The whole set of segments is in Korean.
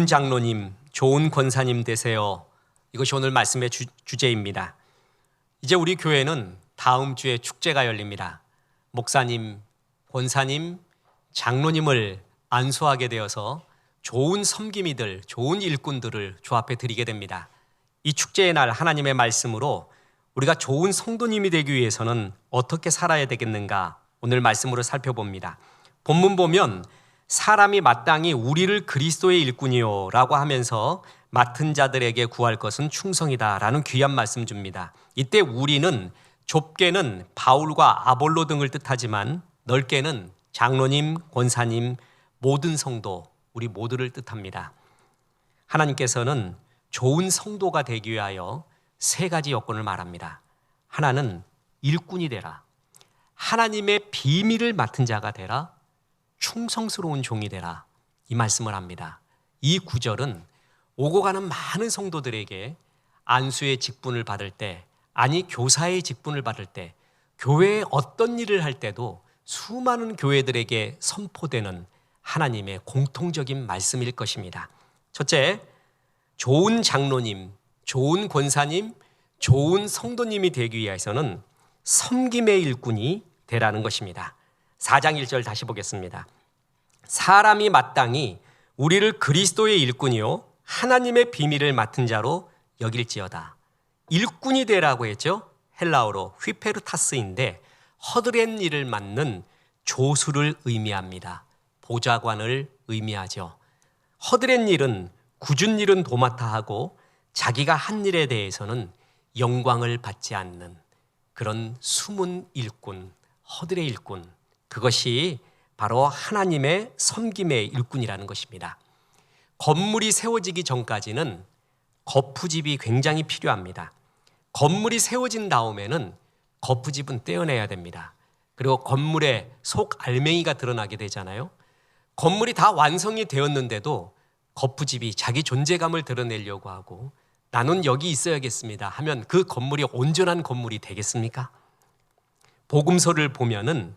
좋은 장로님, 좋은 권사님 되세요. 이것이 오늘 말씀의 주제입니다. 이제 우리 교회는 다음 주에 축제가 열립니다. 목사님, 권사님, 장로님을 안수하게 되어서 좋은 섬김이들, 좋은 일꾼들을 주 앞에 드리게 됩니다. 이 축제의 날 하나님의 말씀으로 우리가 좋은 성도님이 되기 위해서는 어떻게 살아야 되겠는가 오늘 말씀으로 살펴봅니다. 본문 보면 사람이 마땅히 우리를 그리스도의 일꾼이요 라고 하면서 맡은 자들에게 구할 것은 충성이다 라는 귀한 말씀 줍니다. 이때 우리는 좁게는 바울과 아볼로 등을 뜻하지만 넓게는 장로님, 권사님, 모든 성도, 우리 모두를 뜻합니다. 하나님께서는 좋은 성도가 되기 위하여 세 가지 요건을 말합니다. 하나는 일꾼이 되라, 하나님의 비밀을 맡은 자가 되라, 충성스러운 종이 되라, 이 말씀을 합니다. 이 구절은 오고 가는 많은 성도들에게 안수의 직분을 받을 때, 아니 교사의 직분을 받을 때, 교회에 어떤 일을 할 때도 수많은 교회들에게 선포되는 하나님의 공통적인 말씀일 것입니다. 첫째, 좋은 장로님, 좋은 권사님, 좋은 성도님이 되기 위해서는 섬김의 일꾼이 되라는 것입니다. 4장 1절 다시 보겠습니다. 사람이 마땅히 우리를 그리스도의 일꾼이요 하나님의 비밀을 맡은 자로 여길지어다. 일꾼이 되라고 했죠. 헬라어로 휘페르타스인데 허드렛 일을 맡는 조수를 의미합니다. 보좌관을 의미하죠. 허드렛 일은 굳은 일은 도맡아 하고 자기가 한 일에 대해서는 영광을 받지 않는 그런 숨은 일꾼, 허드렛 일꾼, 그것이 바로 하나님의 섬김의 일꾼이라는 것입니다. 건물이 세워지기 전까지는 거푸집이 굉장히 필요합니다. 건물이 세워진 다음에는 거푸집은 떼어내야 됩니다. 그리고 건물의 속 알맹이가 드러나게 되잖아요. 건물이 다 완성이 되었는데도 거푸집이 자기 존재감을 드러내려고 하고 나는 여기 있어야겠습니다 하면 그 건물이 온전한 건물이 되겠습니까? 복음서를 보면은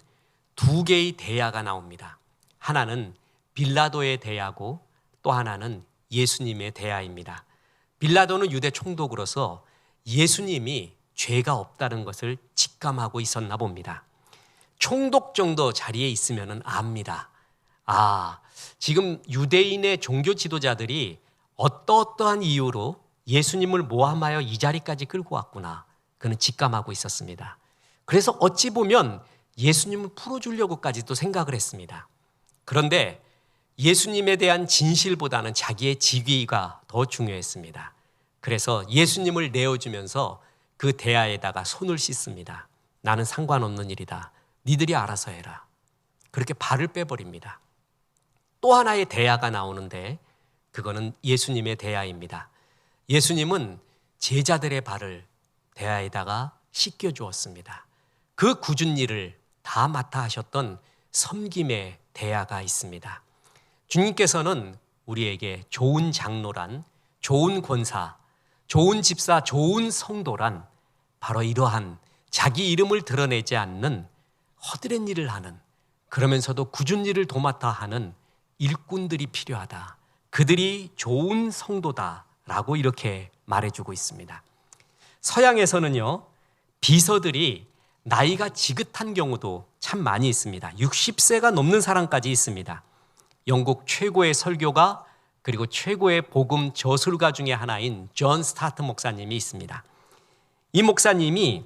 두 개의 대야가 나옵니다. 하나는 빌라도의 대야고 또 하나는 예수님의 대야입니다. 빌라도는 유대 총독으로서 예수님이 죄가 없다는 것을 직감하고 있었나 봅니다. 총독 정도 자리에 있으면 압니다. 지금 유대인의 종교 지도자들이 어떠한 이유로 예수님을 모함하여 이 자리까지 끌고 왔구나. 그는 직감하고 있었습니다. 그래서 어찌 보면 예수님을 풀어주려고까지도 생각을 했습니다. 그런데 예수님에 대한 진실보다는 자기의 직위가 더 중요했습니다. 그래서 예수님을 내어주면서 그 대야에다가 손을 씻습니다. 나는 상관없는 일이다. 니들이 알아서 해라. 그렇게 발을 빼버립니다. 또 하나의 대야가 나오는데 그거는 예수님의 대야입니다. 예수님은 제자들의 발을 대야에다가 씻겨주었습니다. 그 굳은 일을 다 맡아 하셨던 섬김의 대야가 있습니다. 주님께서는 우리에게 좋은 장로란, 좋은 권사, 좋은 집사, 좋은 성도란 바로 이러한 자기 이름을 드러내지 않는 허드렛 일을 하는, 그러면서도 굳은 일을 도맡아 하는 일꾼들이 필요하다. 그들이 좋은 성도다라고 이렇게 말해주고 있습니다. 서양에서는요, 비서들이 나이가 지긋한 경우도 참 많이 있습니다. 60세가 넘는 사람까지 있습니다. 영국 최고의 설교가 그리고 최고의 복음 저술가 중에 하나인 존 스타트 목사님이 있습니다. 이 목사님이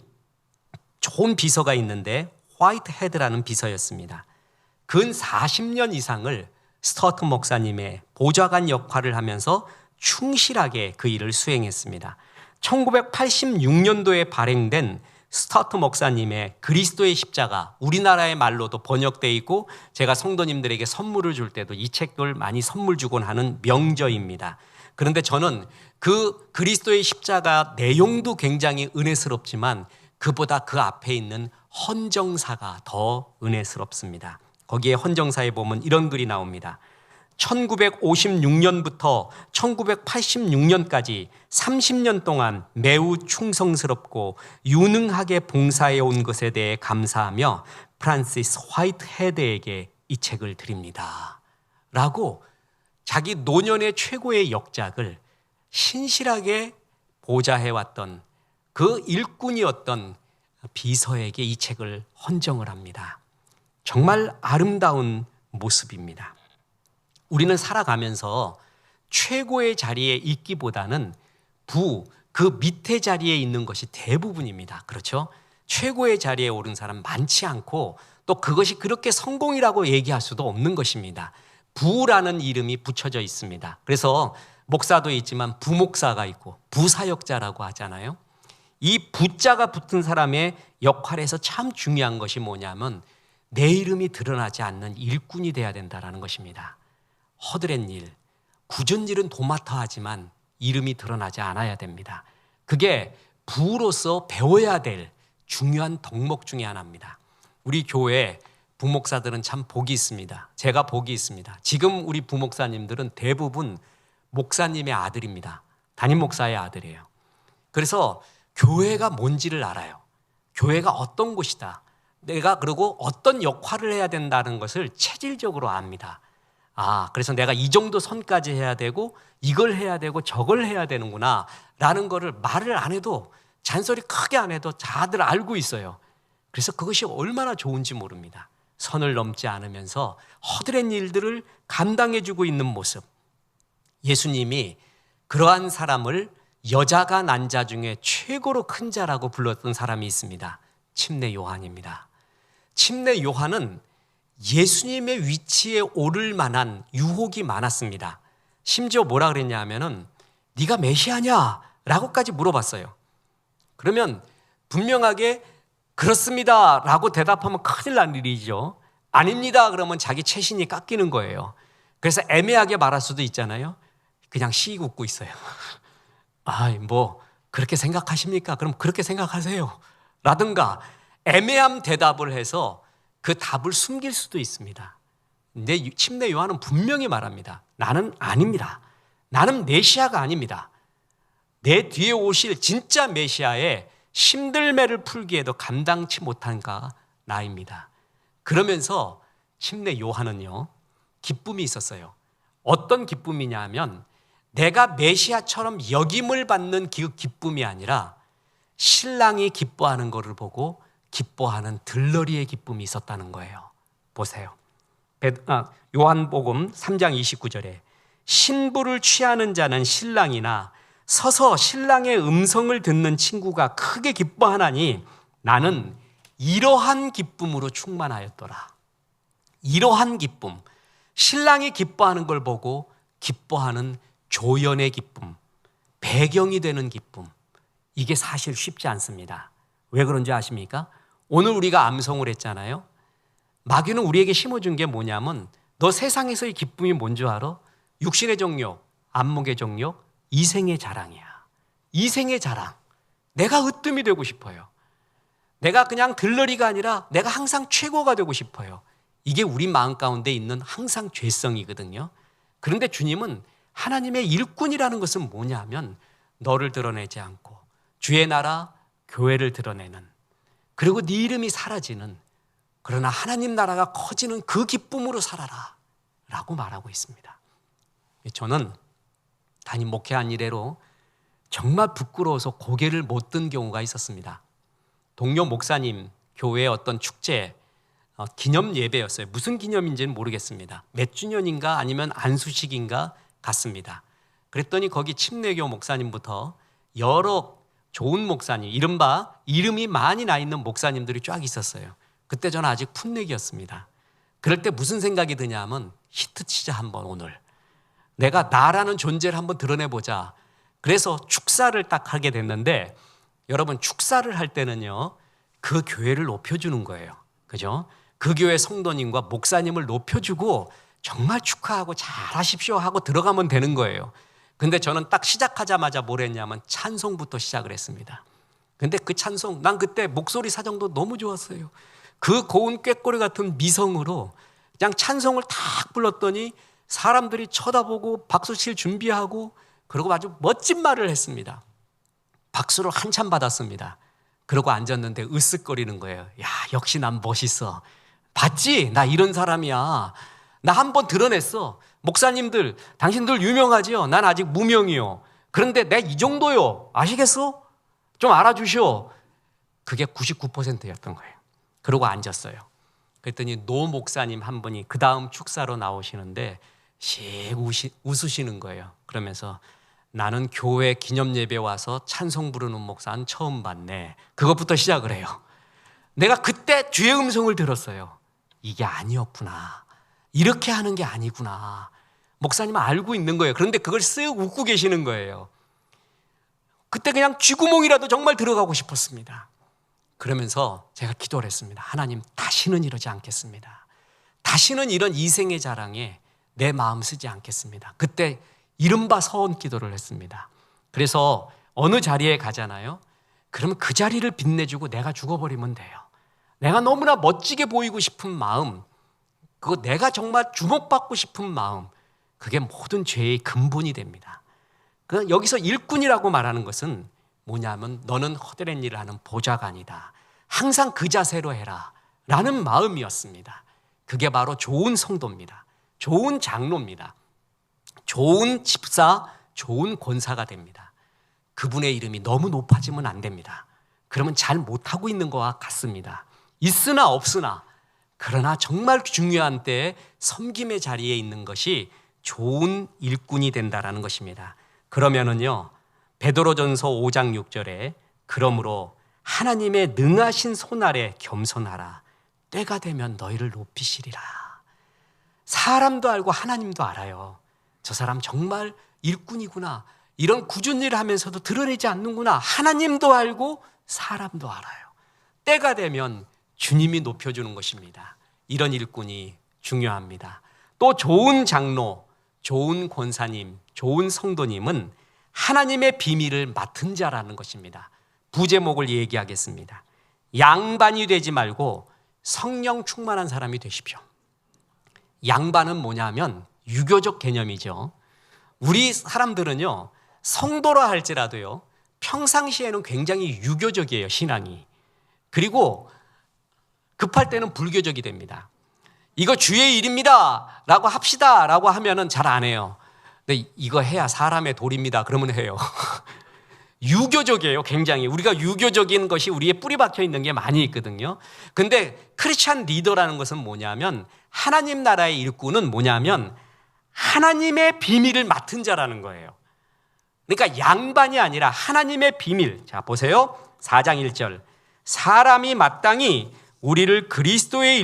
좋은 비서가 있는데 화이트 헤드라는 비서였습니다. 근 40년 이상을 스타트 목사님의 보좌관 역할을 하면서 충실하게 그 일을 수행했습니다. 1986년도에 발행된 스타트 목사님의 그리스도의 십자가, 우리나라의 말로도 번역되어 있고 제가 성도님들에게 선물을 줄 때도 이 책을 많이 선물 주곤 하는 명저입니다. 그런데 저는 그 그리스도의 십자가 내용도 굉장히 은혜스럽지만 그보다 그 앞에 있는 헌정사가 더 은혜스럽습니다. 거기에 헌정사에 보면 이런 글이 나옵니다. 1956년부터 1986년까지 30년 동안 매우 충성스럽고 유능하게 봉사해 온 것에 대해 감사하며 프란시스 화이트 헤드에게 이 책을 드립니다. 라고 자기 노년의 최고의 역작을 신실하게 보좌해왔던 그 일꾼이었던 비서에게 이 책을 헌정을 합니다. 정말 아름다운 모습입니다. 우리는 살아가면서 최고의 자리에 있기보다는 그 밑에 자리에 있는 것이 대부분입니다. 그렇죠? 최고의 자리에 오른 사람 많지 않고 또 그것이 그렇게 성공이라고 얘기할 수도 없는 것입니다. 부라는 이름이 붙여져 있습니다. 그래서 목사도 있지만 부목사가 있고 부사역자라고 하잖아요. 이 부자가 붙은 사람의 역할에서 참 중요한 것이 뭐냐면 내 이름이 드러나지 않는 일꾼이 돼야 된다는 것입니다. 허드렛 일, 굳은 일은 도맡아 하지만 이름이 드러나지 않아야 됩니다. 그게 부로서 배워야 될 중요한 덕목 중에 하나입니다. 우리 교회 부목사들은 참 복이 있습니다. 제가 복이 있습니다. 지금 우리 부목사님들은 대부분 목사님의 아들입니다. 담임 목사의 아들이에요. 그래서 교회가 뭔지를 알아요. 교회가 어떤 곳이다. 내가 그리고 어떤 역할을 해야 된다는 것을 체질적으로 압니다. 그래서 내가 이 정도 선까지 해야 되고 이걸 해야 되고 저걸 해야 되는구나 라는 거를 말을 안 해도 잔소리 크게 안 해도 다들 알고 있어요. 그래서 그것이 얼마나 좋은지 모릅니다. 선을 넘지 않으면서 허드렛 일들을 감당해주고 있는 모습. 예수님이 그러한 사람을 여자가 난 자 중에 최고로 큰 자라고 불렀던 사람이 있습니다. 침례 요한입니다. 침례 요한은 예수님의 위치에 오를 만한 유혹이 많았습니다. 심지어 뭐라 그랬냐 하면은 네가 메시아냐? 라고까지 물어봤어요. 그러면 분명하게 그렇습니다 라고 대답하면 큰일 날 일이죠. 아닙니다 그러면 자기 채신이 깎이는 거예요. 그래서 애매하게 말할 수도 있잖아요. 그냥 씩 웃고 있어요. 뭐 그렇게 생각하십니까? 그럼 그렇게 생각하세요 라든가 애매한 대답을 해서 그 답을 숨길 수도 있습니다. 근데 침례 요한은 분명히 말합니다. 나는 아닙니다. 나는 메시아가 아닙니다. 내 뒤에 오실 진짜 메시아의 심들매를 풀기에도 감당치 못한가 나입니다. 그러면서 침례 요한은요 기쁨이 있었어요. 어떤 기쁨이냐 하면 내가 메시아처럼 역임을 받는 그 기쁨이 아니라 신랑이 기뻐하는 것을 보고 기뻐하는 들러리의 기쁨이 있었다는 거예요. 보세요. 요한복음 3장 29절에 신부를 취하는 자는 신랑이나 서서 신랑의 음성을 듣는 친구가 크게 기뻐하나니 나는 이러한 기쁨으로 충만하였더라. 이러한 기쁨, 신랑이 기뻐하는 걸 보고 기뻐하는 조연의 기쁨, 배경이 되는 기쁨, 이게 사실 쉽지 않습니다. 왜 그런지 아십니까? 오늘 우리가 암송을 했잖아요. 마귀는 우리에게 심어준 게 뭐냐면 너 세상에서의 기쁨이 뭔 줄 알아? 육신의 정욕, 안목의 정욕, 이생의 자랑이야. 이생의 자랑. 내가 으뜸이 되고 싶어요. 내가 그냥 들러리가 아니라 내가 항상 최고가 되고 싶어요. 이게 우리 마음 가운데 있는 항상 죄성이거든요. 그런데 주님은 하나님의 일꾼이라는 것은 뭐냐 하면 너를 드러내지 않고 주의 나라, 교회를 드러내는, 그리고 네 이름이 사라지는, 그러나 하나님 나라가 커지는 그 기쁨으로 살아라 라고 말하고 있습니다. 저는 담임 목회한 이래로 정말 부끄러워서 고개를 못 든 경우가 있었습니다. 동료 목사님 교회의 어떤 축제 기념 예배였어요. 무슨 기념인지는 모르겠습니다. 몇 주년인가 아니면 안수식인가 같습니다. 그랬더니 거기 침례교 목사님부터 여러 좋은 목사님, 이른바 이름이 많이 나 있는 목사님들이 쫙 있었어요. 그때 저는 아직 풋내기였습니다. 그럴 때 무슨 생각이 드냐면 히트치자 한번 오늘. 내가 나라는 존재를 한번 드러내보자. 그래서 축사를 딱 하게 됐는데 여러분 축사를 할 때는요 그 교회를 높여주는 거예요. 그죠? 그 교회 성도님과 목사님을 높여주고 정말 축하하고 잘하십시오 하고 들어가면 되는 거예요. 근데 저는 딱 시작하자마자 뭘 했냐면 찬송부터 시작을 했습니다. 근데 그 찬송, 난 그때 목소리 사정도 너무 좋았어요. 그 고운 꾀꼬리 같은 미성으로 그냥 찬송을 탁 불렀더니 사람들이 쳐다보고 박수 칠 준비하고 그리고 아주 멋진 말을 했습니다. 박수를 한참 받았습니다. 그러고 앉았는데 으쓱거리는 거예요. 야, 역시 난 멋있어. 봤지? 나 이런 사람이야. 나 한번 드러냈어. 목사님들, 당신들 유명하지요? 난 아직 무명이요. 그런데 내 이 정도요. 아시겠어? 좀 알아주시오. 그게 99%였던 거예요. 그러고 앉았어요. 그랬더니 노 목사님 한 분이 그 다음 축사로 나오시는데 씩 웃으시는 거예요. 그러면서 나는 교회 기념 예배 와서 찬송 부르는 목사는 처음 봤네. 그것부터 시작을 해요. 내가 그때 주의 음성을 들었어요. 이게 아니었구나. 이렇게 하는 게 아니구나. 목사님은 알고 있는 거예요. 그런데 그걸 쓱 웃고 계시는 거예요. 그때 그냥 쥐구멍이라도 정말 들어가고 싶었습니다. 그러면서 제가 기도를 했습니다. 하나님, 다시는 이러지 않겠습니다. 다시는 이런 이생의 자랑에 내 마음 쓰지 않겠습니다. 그때 이른바 서원 기도를 했습니다. 그래서 어느 자리에 가잖아요. 그러면 그 자리를 빛내주고 내가 죽어버리면 돼요. 내가 너무나 멋지게 보이고 싶은 마음, 그거 내가 정말 주목받고 싶은 마음, 그게 모든 죄의 근본이 됩니다. 여기서 일꾼이라고 말하는 것은 뭐냐면 너는 헛된 일을 하는 보좌가 아니다. 항상 그 자세로 해라 라는 마음이었습니다. 그게 바로 좋은 성도입니다. 좋은 장로입니다. 좋은 집사, 좋은 권사가 됩니다. 그분의 이름이 너무 높아지면 안 됩니다. 그러면 잘 못하고 있는 것과 같습니다. 있으나 없으나, 그러나 정말 중요한 때에 섬김의 자리에 있는 것이 좋은 일꾼이 된다라는 것입니다. 그러면은요, 베드로전서 5장 6절에 그러므로 하나님의 능하신 손 아래 겸손하라. 때가 되면 너희를 높이시리라. 사람도 알고 하나님도 알아요. 저 사람 정말 일꾼이구나. 이런 굳은 일을 하면서도 드러내지 않는구나. 하나님도 알고 사람도 알아요. 때가 되면 주님이 높여주는 것입니다. 이런 일꾼이 중요합니다. 또 좋은 장로, 좋은 권사님, 좋은 성도님은 하나님의 비밀을 맡은 자라는 것입니다. 부제목을 얘기하겠습니다. 양반이 되지 말고 성령 충만한 사람이 되십시오. 양반은 뭐냐면 유교적 개념이죠. 우리 사람들은요, 성도라 할지라도요, 평상시에는 굉장히 유교적이에요, 신앙이. 그리고 급할 때는 불교적이 됩니다. 이거 주의 일입니다 라고 합시다 라고 하면은 잘 안 해요. 근데 이거 해야 사람의 도리입니다 그러면 해요. 유교적이에요, 굉장히. 우리가 유교적인 것이 우리의 뿌리 박혀 있는 게 많이 있거든요. 근데 크리스찬 리더라는 것은 뭐냐면, 하나님 나라의 일꾼은 뭐냐면 하나님의 비밀을 맡은 자라는 거예요. 그러니까 양반이 아니라 하나님의 비밀. 자, 보세요. 4장 1절. 사람이 마땅히 우리를 그리스도의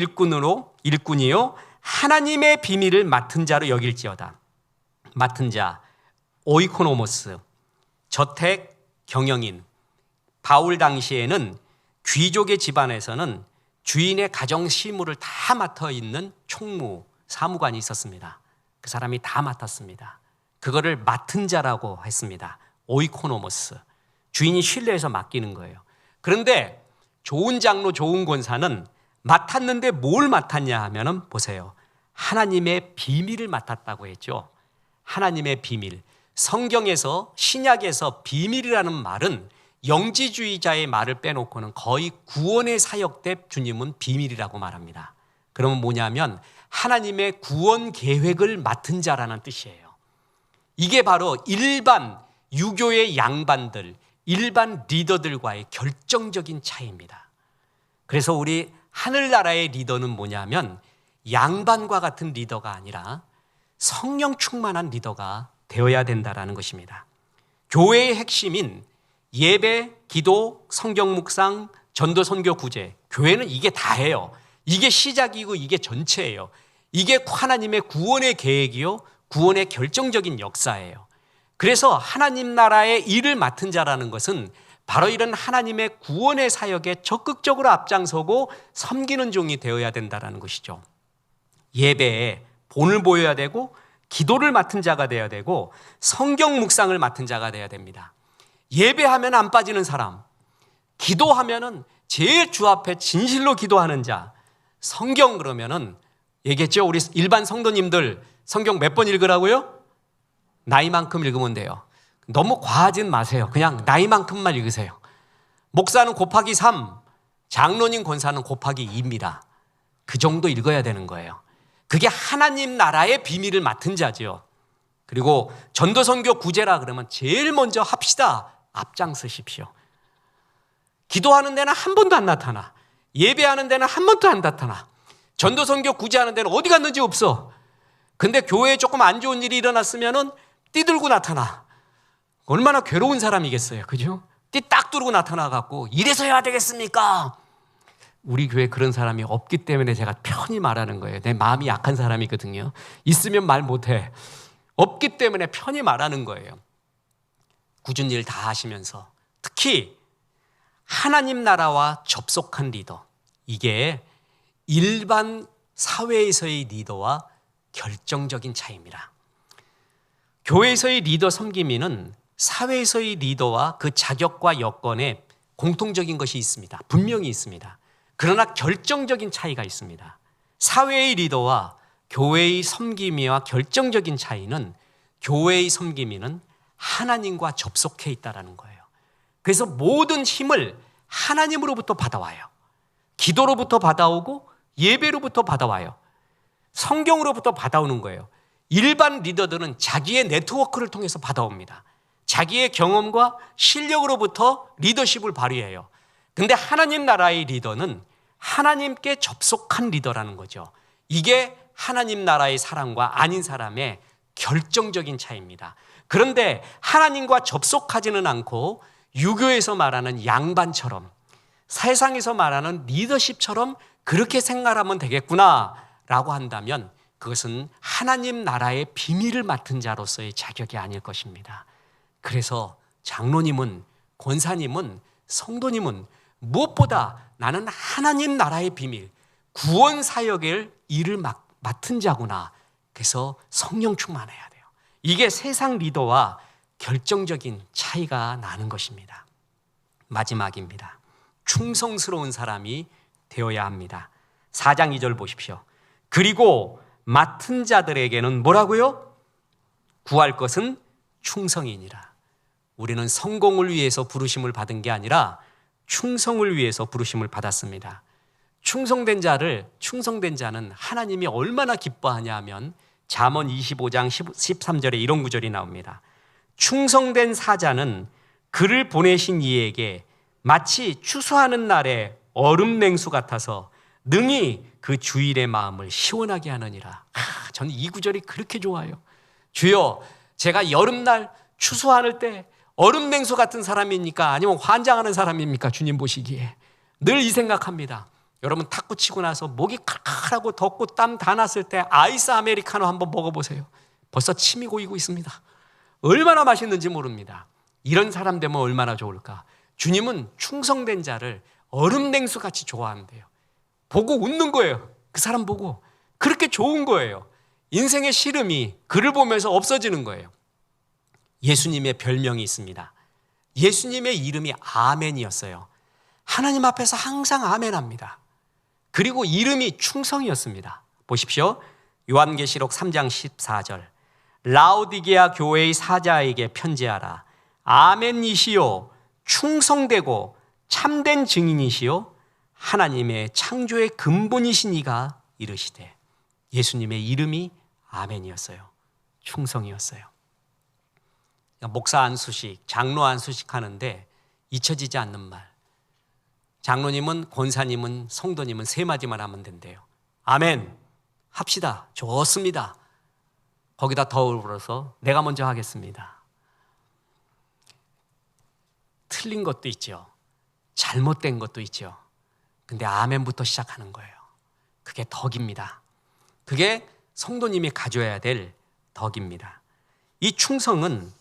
일꾼이요 하나님의 비밀을 맡은 자로 여길지어다. 맡은 자, 오이코노모스, 저택 경영인. 바울 당시에는 귀족의 집안에서는 주인의 가정 실무를 다 맡아 있는 총무, 사무관이 있었습니다. 그 사람이 다 맡았습니다. 그거를 맡은 자라고 했습니다. 오이코노모스. 주인이 신뢰해서 맡기는 거예요. 그런데 좋은 장로, 좋은 권사는 맡았는데 뭘 맡았냐 하면은 보세요. 하나님의 비밀을 맡았다고 했죠. 하나님의 비밀. 성경에서, 신약에서 비밀이라는 말은 영지주의자의 말을 빼놓고는 거의 구원의 사역 때 주님은 비밀이라고 말합니다. 그러면 뭐냐면 하나님의 구원 계획을 맡은 자라는 뜻이에요. 이게 바로 일반 유교의 양반들, 일반 리더들과의 결정적인 차이입니다. 그래서 우리 하늘나라의 리더는 뭐냐면 양반과 같은 리더가 아니라 성령 충만한 리더가 되어야 된다는 것입니다. 교회의 핵심인 예배, 기도, 성경 묵상, 전도, 선교, 구제. 교회는 이게 다예요. 이게 시작이고 이게 전체예요. 이게 하나님의 구원의 계획이요, 구원의 결정적인 역사예요. 그래서 하나님 나라의 일을 맡은 자라는 것은 바로 이런 하나님의 구원의 사역에 적극적으로 앞장서고 섬기는 종이 되어야 된다는 것이죠. 예배에 본을 보여야 되고, 기도를 맡은 자가 되어야 되고, 성경 묵상을 맡은 자가 되어야 됩니다. 예배하면 안 빠지는 사람, 기도하면은 제일 주 앞에 진실로 기도하는 자, 성경 그러면은 얘기했죠. 우리 일반 성도님들 성경 몇 번 읽으라고요? 나이만큼 읽으면 돼요. 너무 과하진 마세요. 그냥 나이만큼만 읽으세요. 목사는 곱하기 3, 장로님 권사는 곱하기 2입니다. 그 정도 읽어야 되는 거예요. 그게 하나님 나라의 비밀을 맡은 자죠. 그리고 전도선교 구제라 그러면 제일 먼저 합시다. 앞장서십시오. 기도하는 데는 한 번도 안 나타나. 예배하는 데는 한 번도 안 나타나. 전도선교 구제하는 데는 어디 갔는지 없어. 근데 교회에 조금 안 좋은 일이 일어났으면은 띠들고 나타나. 얼마나 괴로운 사람이겠어요. 그죠? 띠 딱 두르고 나타나갖고 이래서 해야 되겠습니까? 우리 교회 그런 사람이 없기 때문에 제가 편히 말하는 거예요. 내 마음이 약한 사람이거든요. 있으면 말 못해. 없기 때문에 편히 말하는 거예요. 굳은 일 다 하시면서 특히 하나님 나라와 접속한 리더, 이게 일반 사회에서의 리더와 결정적인 차이입니다. 교회에서의 리더 섬김인은 사회에서의 리더와 그 자격과 여건에 공통적인 것이 있습니다. 분명히 있습니다. 그러나 결정적인 차이가 있습니다. 사회의 리더와 교회의 섬김이와 결정적인 차이는 교회의 섬김이는 하나님과 접속해 있다는 거예요. 그래서 모든 힘을 하나님으로부터 받아와요. 기도로부터 받아오고 예배로부터 받아와요. 성경으로부터 받아오는 거예요. 일반 리더들은 자기의 네트워크를 통해서 받아옵니다. 자기의 경험과 실력으로부터 리더십을 발휘해요. 근데 하나님 나라의 리더는 하나님께 접속한 리더라는 거죠. 이게 하나님 나라의 사람과 아닌 사람의 결정적인 차이입니다. 그런데 하나님과 접속하지는 않고 유교에서 말하는 양반처럼, 세상에서 말하는 리더십처럼 그렇게 생각하면 되겠구나라고 한다면 그것은 하나님 나라의 비밀을 맡은 자로서의 자격이 아닐 것입니다. 그래서 장로님은, 권사님은, 성도님은 무엇보다 나는 하나님 나라의 비밀, 구원 사역의 일을 맡은 자구나. 그래서 성령 충만해야 돼요. 이게 세상 리더와 결정적인 차이가 나는 것입니다. 마지막입니다. 충성스러운 사람이 되어야 합니다. 4장 2절 보십시오. 그리고 맡은 자들에게는 뭐라고요? 구할 것은 충성이니라. 우리는 성공을 위해서 부르심을 받은 게 아니라 충성을 위해서 부르심을 받았습니다. 충성된 자는 하나님이 얼마나 기뻐하냐 하면 잠언 25장 13절에 이런 구절이 나옵니다. 충성된 사자는 그를 보내신 이에게 마치 추수하는 날에 얼음 냉수 같아서 능히 그 주일의 마음을 시원하게 하느니라. 저는 이 구절이 그렇게 좋아요. 주여, 제가 여름날 추수할 때 얼음 냉수 같은 사람입니까? 아니면 환장하는 사람입니까? 주님 보시기에 늘 이 생각합니다. 여러분 탁구 치고 나서 목이 칼칼하고 덥고 땀 다 났을 때 아이스 아메리카노 한번 먹어보세요. 벌써 침이 고이고 있습니다. 얼마나 맛있는지 모릅니다. 이런 사람 되면 얼마나 좋을까? 주님은 충성된 자를 얼음 냉수 같이 좋아한대요. 보고 웃는 거예요. 그 사람 보고. 그렇게 좋은 거예요. 인생의 시름이 그를 보면서 없어지는 거예요. 예수님의 별명이 있습니다. 예수님의 이름이 아멘이었어요. 하나님 앞에서 항상 아멘합니다. 그리고 이름이 충성이었습니다. 보십시오. 요한계시록 3장 14절. 라오디게아 교회의 사자에게 편지하라. 아멘이시요 충성되고 참된 증인이시요 하나님의 창조의 근본이신 이가 이르시되. 예수님의 이름이 아멘이었어요. 충성이었어요. 목사 안수식, 장로 안수식 하는데 잊혀지지 않는 말. 장로님은, 권사님은, 성도님은 세 마디만 하면 된대요. 아멘 합시다. 좋습니다. 거기다 더불어서 내가 먼저 하겠습니다. 틀린 것도 있죠. 잘못된 것도 있죠. 근데 아멘부터 시작하는 거예요. 그게 덕입니다. 그게 성도님이 가져야 될 덕입니다. 이 충성은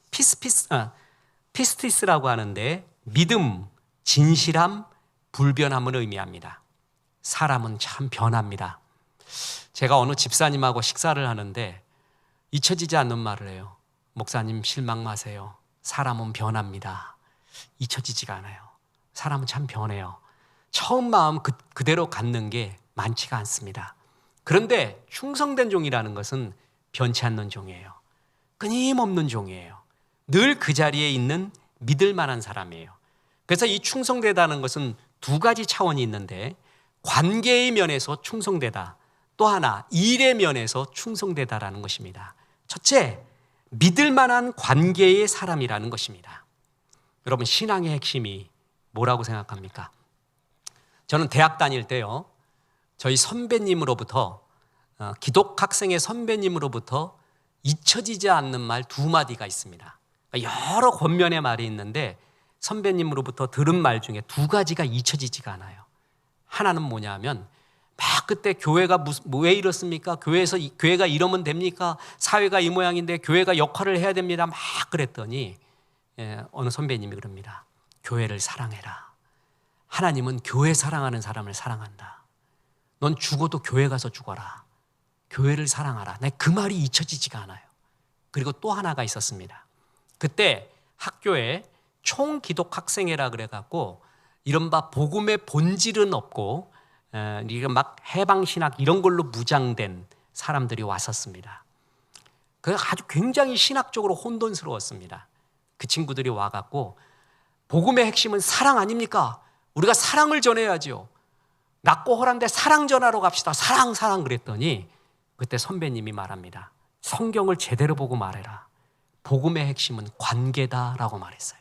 피스티스라고 하는데 믿음, 진실함, 불변함을 의미합니다. 사람은 참 변합니다. 제가 어느 집사님하고 식사를 하는데 잊혀지지 않는 말을 해요. 목사님 실망 마세요. 사람은 변합니다. 잊혀지지가 않아요. 사람은 참 변해요. 처음 마음 그대로 갖는 게 많지가 않습니다. 그런데 충성된 종이라는 것은 변치 않는 종이에요. 끊임없는 종이에요. 늘 그 자리에 있는 믿을 만한 사람이에요. 그래서 이 충성되다는 것은 두 가지 차원이 있는데 관계의 면에서 충성되다. 또 하나, 일의 면에서 충성되다라는 것입니다. 첫째, 믿을 만한 관계의 사람이라는 것입니다. 여러분, 신앙의 핵심이 뭐라고 생각합니까? 저는 대학 다닐 때요, 저희 선배님으로부터, 기독학생의 선배님으로부터 잊혀지지 않는 말 두 마디가 있습니다. 여러 권면의 말이 있는데 선배님으로부터 들은 말 중에 두 가지가 잊혀지지가 않아요. 하나는 뭐냐면, 막 그때 교회가 왜 이렇습니까? 교회가 이러면 됩니까? 사회가 이 모양인데 교회가 역할을 해야 됩니다. 막 그랬더니 어느 선배님이 그럽니다. 교회를 사랑해라. 하나님은 교회 사랑하는 사람을 사랑한다. 넌 죽어도 교회 가서 죽어라. 교회를 사랑하라. 그 말이 잊혀지지가 않아요. 그리고 또 하나가 있었습니다. 그때 학교에 총기독학생회라 그래갖고 이른바 복음의 본질은 없고 이게 막 해방신학 이런 걸로 무장된 사람들이 왔었습니다. 그 아주 굉장히 신학적으로 혼돈스러웠습니다. 그 친구들이 와갖고 복음의 핵심은 사랑 아닙니까? 우리가 사랑을 전해야죠. 낮고 허란데 사랑 전하러 갑시다. 사랑 그랬더니 그때 선배님이 말합니다. 성경을 제대로 보고 말해라. 복음의 핵심은 관계다라고 말했어요.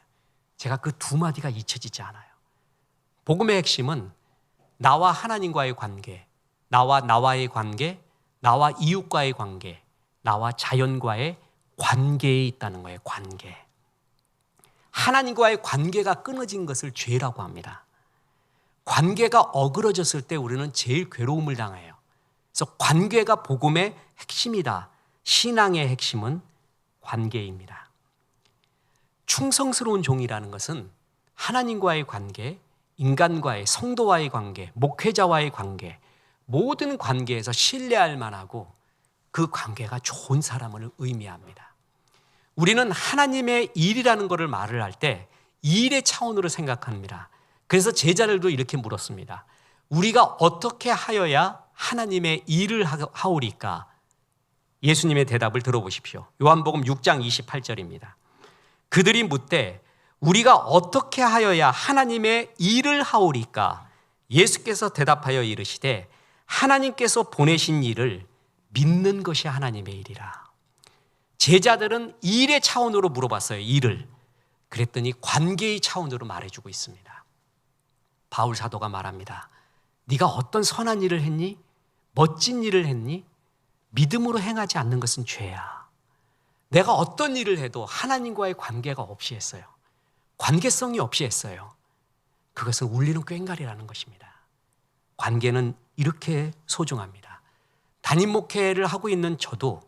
제가 그 두 마디가 잊혀지지 않아요. 복음의 핵심은 나와 하나님과의 관계, 나와의 관계, 나와 이웃과의 관계, 나와 자연과의 관계에 있다는 거예요. 관계. 하나님과의 관계가 끊어진 것을 죄라고 합니다. 관계가 어그러졌을 때 우리는 제일 괴로움을 당해요. 그래서 관계가 복음의 핵심이다. 신앙의 핵심은 관계입니다. 충성스러운 종이라는 것은 하나님과의 관계, 인간과의, 성도와의 관계, 목회자와의 관계, 모든 관계에서 신뢰할 만하고 그 관계가 좋은 사람을 의미합니다. 우리는 하나님의 일이라는 것을 말을 할 때 일의 차원으로 생각합니다. 그래서 제자들도 이렇게 물었습니다. 우리가 어떻게 하여야 하나님의 일을 하오리까? 예수님의 대답을 들어보십시오. 요한복음 6장 28절입니다. 그들이 묻되 우리가 어떻게 하여야 하나님의 일을 하오리까? 예수께서 대답하여 이르시되 하나님께서 보내신 일을 믿는 것이 하나님의 일이라. 제자들은 일의 차원으로 물어봤어요. 일을. 그랬더니 관계의 차원으로 말해주고 있습니다. 바울 사도가 말합니다. 네가 어떤 선한 일을 했니? 멋진 일을 했니? 믿음으로 행하지 않는 것은 죄야. 내가 어떤 일을 해도 하나님과의 관계가 없이 했어요. 관계성이 없이 했어요. 그것은 울리는 꽹과리라는 것입니다. 관계는 이렇게 소중합니다. 담임 목회를 하고 있는 저도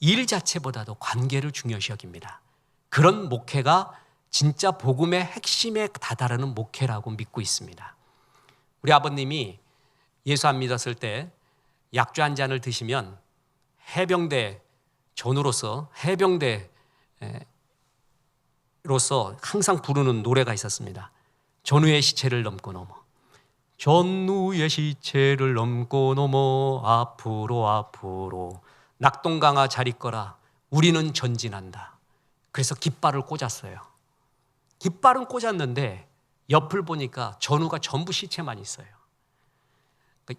일 자체보다도 관계를 중요시 여깁니다. 그런 목회가 진짜 복음의 핵심에 다다르는 목회라고 믿고 있습니다. 우리 아버님이 예수 안 믿었을 때 약주 한 잔을 드시면 해병대 전우로서 항상 부르는 노래가 있었습니다. 전우의 시체를 넘고 넘어, 전우의 시체를 넘고 넘어 앞으로 낙동강아 잘 있거라 우리는 전진한다. 그래서 깃발을 꽂았어요. 깃발은 꽂았는데 옆을 보니까 전우가 전부 시체만 있어요.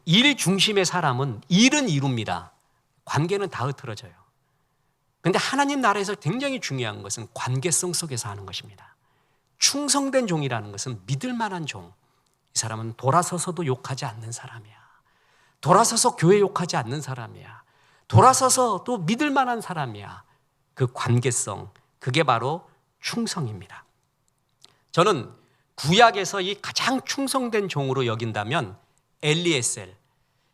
일 중심의 사람은 일은 이룹니다. 관계는 다 흐트러져요. 그런데 하나님 나라에서 굉장히 중요한 것은 관계성 속에서 하는 것입니다. 충성된 종이라는 것은 믿을 만한 종. 이 사람은 돌아서서도 욕하지 않는 사람이야. 돌아서서 교회 욕하지 않는 사람이야. 돌아서서 또 믿을 만한 사람이야. 그 관계성, 그게 바로 충성입니다. 저는 구약에서 이 가장 충성된 종으로 여긴다면 엘리에셀,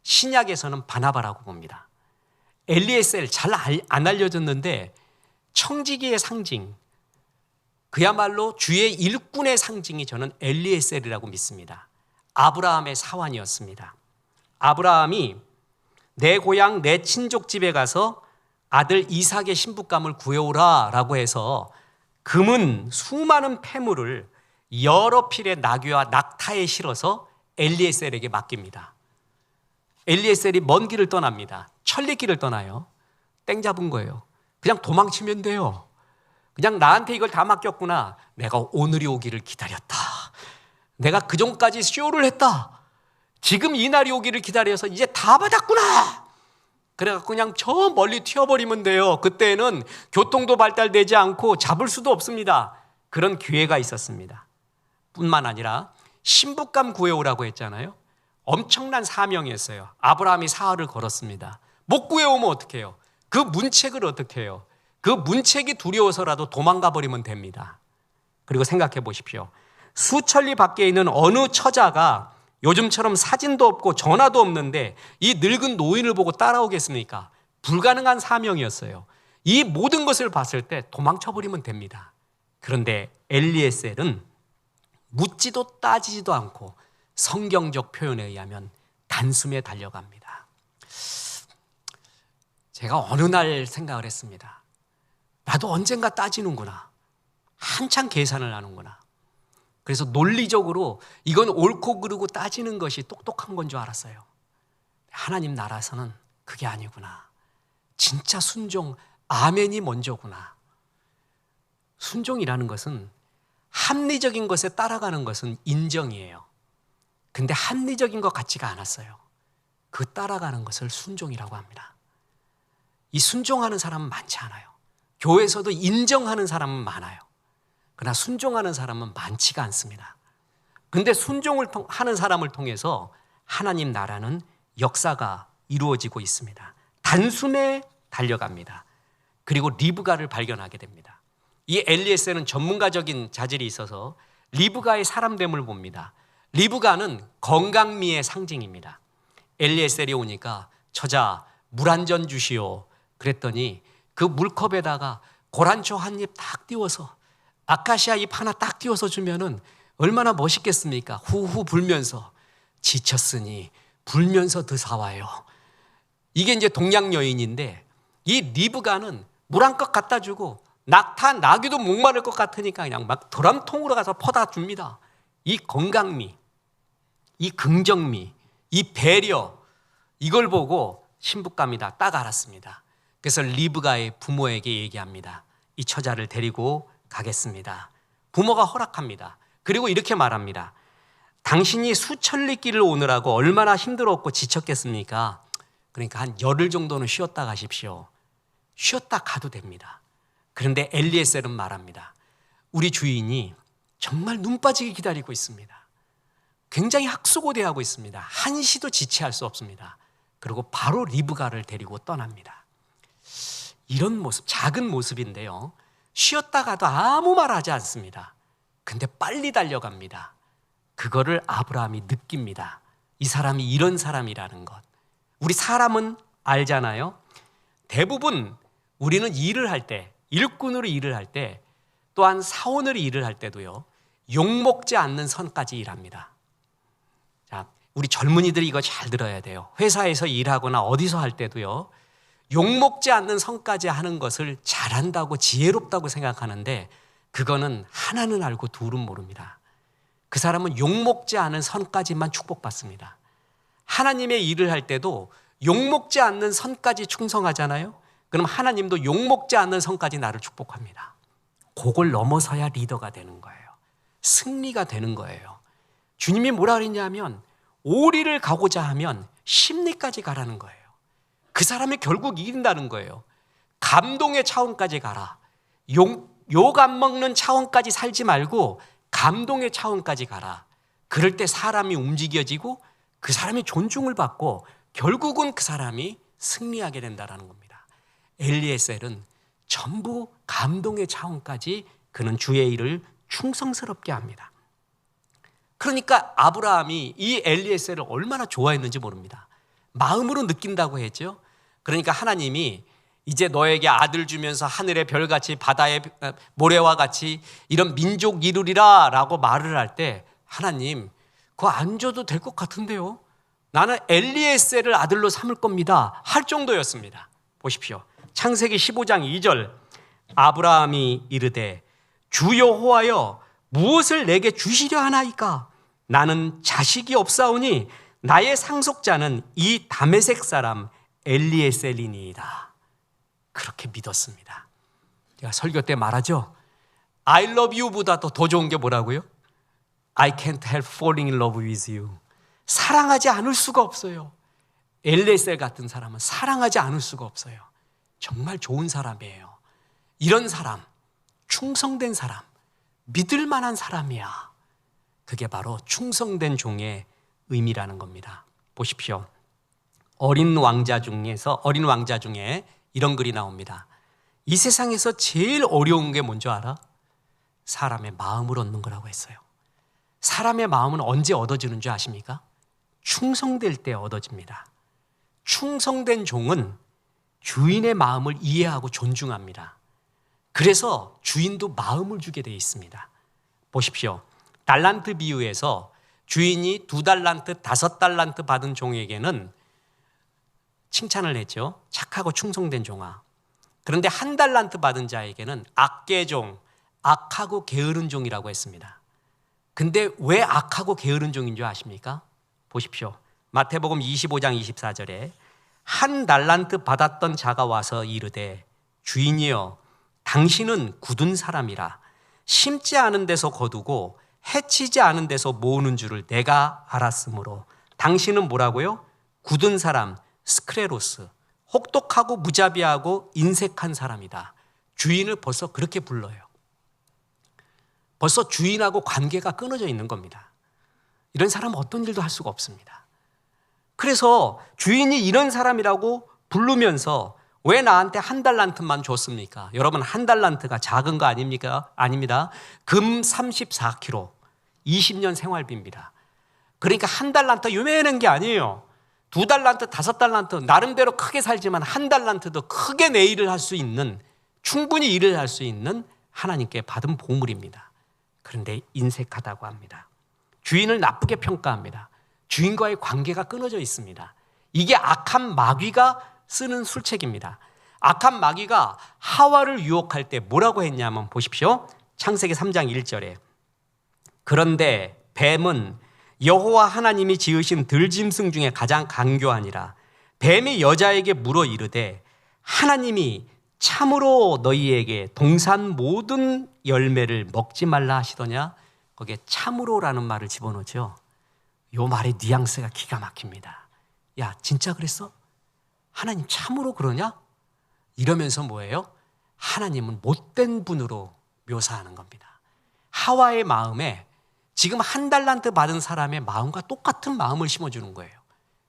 신약에서는 바나바라고 봅니다. 엘리에셀 잘 안 알려졌는데 청지기의 상징, 그야말로 주의 일꾼의 상징이 저는 엘리에셀이라고 믿습니다. 아브라함의 사환이었습니다. 아브라함이 내 고향 내 친족 집에 가서 아들 이삭의 신부감을 구해오라 라고 해서 금은 수많은 폐물을 여러 필의 나귀와 낙타에 실어서 엘리에셀에게 맡깁니다. 엘리에셀이 먼 길을 떠납니다. 천리길을 떠나요. 땡 잡은 거예요. 그냥 도망치면 돼요. 그냥 나한테 이걸 다 맡겼구나. 내가 오늘이 오기를 기다렸다. 내가 그전까지 쇼를 했다. 지금 이 날이 오기를 기다려서 이제 다 받았구나. 그래갖고 그냥 저 멀리 튀어버리면 돼요. 그때는 교통도 발달되지 않고 잡을 수도 없습니다. 그런 기회가 있었습니다. 뿐만 아니라 신부감 구해오라고 했잖아요. 엄청난 사명이었어요. 아브라함이 사활을 걸었습니다. 못 구해오면 어떡해요? 그 문책을 어떻게 해요? 그 문책이 두려워서라도 도망가 버리면 됩니다. 그리고 생각해 보십시오. 수천리 밖에 있는 어느 처자가 요즘처럼 사진도 없고 전화도 없는데 이 늙은 노인을 보고 따라오겠습니까? 불가능한 사명이었어요. 이 모든 것을 봤을 때 도망쳐 버리면 됩니다. 그런데 엘리에셀은 묻지도 따지지도 않고 성경적 표현에 의하면 단숨에 달려갑니다. 제가 어느 날 생각을 했습니다. 나도 언젠가 따지는구나. 한참 계산을 하는구나. 그래서 논리적으로 이건 옳고 그르고 따지는 것이 똑똑한 건 줄 알았어요. 하나님 나라에서는 그게 아니구나. 진짜 순종, 아멘이 먼저구나. 순종이라는 것은 합리적인 것에 따라가는 것은 인정이에요. 근데 합리적인 것 같지가 않았어요. 그 따라가는 것을 순종이라고 합니다. 이 순종하는 사람은 많지 않아요. 교회에서도 인정하는 사람은 많아요. 그러나 순종하는 사람은 많지가 않습니다. 그런데 순종을 하는 사람을 통해서 하나님 나라는 역사가 이루어지고 있습니다. 단숨에 달려갑니다. 그리고 리브가를 발견하게 됩니다. 이 엘리에셀은 전문가적인 자질이 있어서 리브가의 사람됨을 봅니다. 리브가는 건강미의 상징입니다. 엘리에셀이 오니까 처자 물 한 잔 주시오. 그랬더니 그 물컵에다가 고란초 한 입 딱 띄워서 아카시아 잎 하나 딱 띄워서 주면은 얼마나 멋있겠습니까? 후후 불면서 지쳤으니 불면서 드사와요. 이게 이제 동양 여인인데 이 리브가는 물 한 컵 갖다 주고 나귀도 목마를 것 같으니까 그냥 막 드럼통으로 가서 퍼다 줍니다. 이 건강미, 이 긍정미, 이 배려 이걸 보고 신부감이다 딱 알았습니다. 그래서 리브가의 부모에게 얘기합니다. 이 처자를 데리고 가겠습니다. 부모가 허락합니다. 그리고 이렇게 말합니다. 당신이 수천리 길을 오느라고 얼마나 힘들었고 지쳤겠습니까? 그러니까 한 열흘 정도는 쉬었다 가십시오. 쉬었다 가도 됩니다. 그런데 엘리에셀은 말합니다. 우리 주인이 정말 눈 빠지게 기다리고 있습니다. 굉장히 학수고대하고 있습니다. 한시도 지체할 수 없습니다. 그리고 바로 리브가를 데리고 떠납니다. 이런 모습, 작은 모습인데요. 쉬었다 가도 아무 말 하지 않습니다. 근데 빨리 달려갑니다. 그거를 아브라함이 느낍니다. 이 사람이 이런 사람이라는 것. 우리 사람은 알잖아요. 대부분 우리는 일을 할 때, 일꾼으로 일을 할 때, 또한 사원으로 일을 할 때도요, 욕먹지 않는 선까지 일합니다. 자, 우리 젊은이들이 이거 잘 들어야 돼요. 회사에서 일하거나 어디서 할 때도요, 욕먹지 않는 선까지 하는 것을 잘한다고 지혜롭다고 생각하는데 그거는 하나는 알고 둘은 모릅니다. 그 사람은 욕먹지 않은 선까지만 축복받습니다. 하나님의 일을 할 때도 욕먹지 않는 선까지 충성하잖아요. 그럼 하나님도 욕먹지 않는 선까지 나를 축복합니다. 그걸 넘어서야 리더가 되는 거예요. 승리가 되는 거예요. 주님이 뭐라 그랬냐면 오리를 가고자 하면 심리까지 가라는 거예요. 그 사람이 결국 이긴다는 거예요. 감동의 차원까지 가라. 욕 안 먹는 차원까지 살지 말고 감동의 차원까지 가라. 그럴 때 사람이 움직여지고 그 사람이 존중을 받고 결국은 그 사람이 승리하게 된다는 겁니다. 엘리에셀은 전부 감동의 차원까지 그는 주의 일을 충성스럽게 합니다. 그러니까 아브라함이 이 엘리에셀을 얼마나 좋아했는지 모릅니다. 마음으로 느낀다고 했죠. 그러니까 하나님이 이제 너에게 아들 주면서 하늘의 별같이 바다의 모래와 같이 이런 민족 이루리라 라고 말을 할 때 하나님 그거 안 줘도 될 것 같은데요. 나는 엘리에셀을 아들로 삼을 겁니다 할 정도였습니다. 보십시오. 창세기 15장 2절 아브라함이 이르되 주 여호와여 무엇을 내게 주시려 하나이까? 나는 자식이 없사오니 나의 상속자는 이 다메섹 사람 엘리에셀이니이다. 그렇게 믿었습니다. 제가 설교 때 말하죠. I love you보다 더 좋은 게 뭐라고요? I can't help falling in love with you. 사랑하지 않을 수가 없어요. 엘레셀 같은 사람은 사랑하지 않을 수가 없어요. 정말 좋은 사람이에요. 이런 사람, 충성된 사람, 믿을 만한 사람이야. 그게 바로 충성된 종의 의미라는 겁니다. 보십시오. 어린 왕자 중에 이런 글이 나옵니다. 이 세상에서 제일 어려운 게 뭔지 알아? 사람의 마음을 얻는 거라고 했어요. 사람의 마음은 언제 얻어지는 줄 아십니까? 충성될 때 얻어집니다. 충성된 종은 주인의 마음을 이해하고 존중합니다. 그래서 주인도 마음을 주게 되어 있습니다. 보십시오. 달란트 비유에서 주인이 2달란트, 5달란트 받은 종에게는 칭찬을 했죠. 착하고 충성된 종아. 그런데 1달란트 받은 자에게는 악계종, 악하고 게으른 종이라고 했습니다. 근데 왜 악하고 게으른 종인 줄 아십니까? 보십시오. 마태복음 25장 24절에 1달란트 받았던 자가 와서 이르되 주인이여 당신은 굳은 사람이라 심지 않은 데서 거두고 해치지 않은 데서 모으는 줄을 내가 알았으므로 당신은 뭐라고요? 굳은 사람, 스크레로스, 혹독하고 무자비하고 인색한 사람이다. 주인을 벌써 그렇게 불러요. 벌써 주인하고 관계가 끊어져 있는 겁니다. 이런 사람은 어떤 일도 할 수가 없습니다. 그래서 주인이 이런 사람이라고 부르면서 왜 나한테 1달란트만 줬습니까? 여러분 1달란트가 작은 거 아닙니까? 아닙니다. 금 34kg, 20년 생활비입니다. 그러니까 1달란트 요매는 게 아니에요. 2달란트, 5달란트 나름대로 크게 살지만 1달란트도 크게 내 일을 할 수 있는, 충분히 일을 할 수 있는 하나님께 받은 보물입니다. 그런데 인색하다고 합니다. 주인을 나쁘게 평가합니다. 주인과의 관계가 끊어져 있습니다. 이게 악한 마귀가 쓰는 술책입니다. 악한 마귀가 하와를 유혹할 때 뭐라고 했냐면 보십시오. 창세기 3장 1절에 그런데 뱀은 여호와 하나님이 지으신 들짐승 중에 가장 간교하니라. 뱀이 여자에게 물어 이르되 하나님이 참으로 너희에게 동산 모든 열매를 먹지 말라 하시더냐? 거기에 참으로라는 말을 집어넣죠. 이 말의 뉘앙스가 기가 막힙니다. 야, 진짜 그랬어? 하나님 참으로 그러냐? 이러면서 뭐예요? 하나님은 못된 분으로 묘사하는 겁니다. 하와의 마음에 지금 1달란트 받은 사람의 마음과 똑같은 마음을 심어주는 거예요.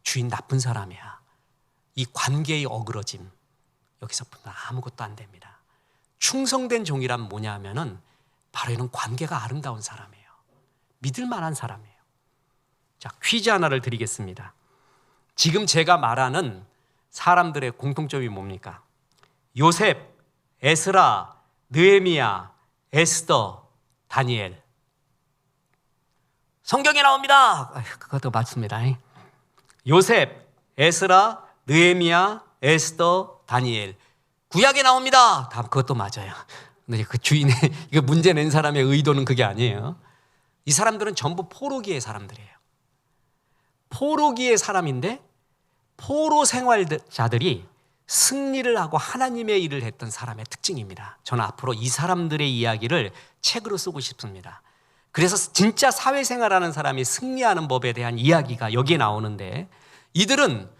주인 나쁜 사람이야. 이 관계의 어그러짐, 여기서부터 아무것도 안 됩니다. 충성된 종이란 뭐냐 하면은 바로 이런 관계가 아름다운 사람이에요. 믿을 만한 사람이에요. 자, 퀴즈 하나를 드리겠습니다. 지금 제가 말하는 사람들의 공통점이 뭡니까? 요셉, 에스라, 느헤미야, 에스더, 다니엘. 성경에 나옵니다. 그것도 맞습니다. 요셉, 에스라, 느헤미야, 에스더, 다니엘. 구약에 나옵니다. 다음 그것도 맞아요. 근데 그 주인의 이거 문제 낸 사람의 의도는 그게 아니에요. 이 사람들은 전부 포로기의 사람들이에요. 포로기의 사람인데 포로 생활자들이 승리를 하고 하나님의 일을 했던 사람의 특징입니다. 저는 앞으로 이 사람들의 이야기를 책으로 쓰고 싶습니다. 그래서 진짜 사회생활하는 사람이 승리하는 법에 대한 이야기가 여기에 나오는데 이들은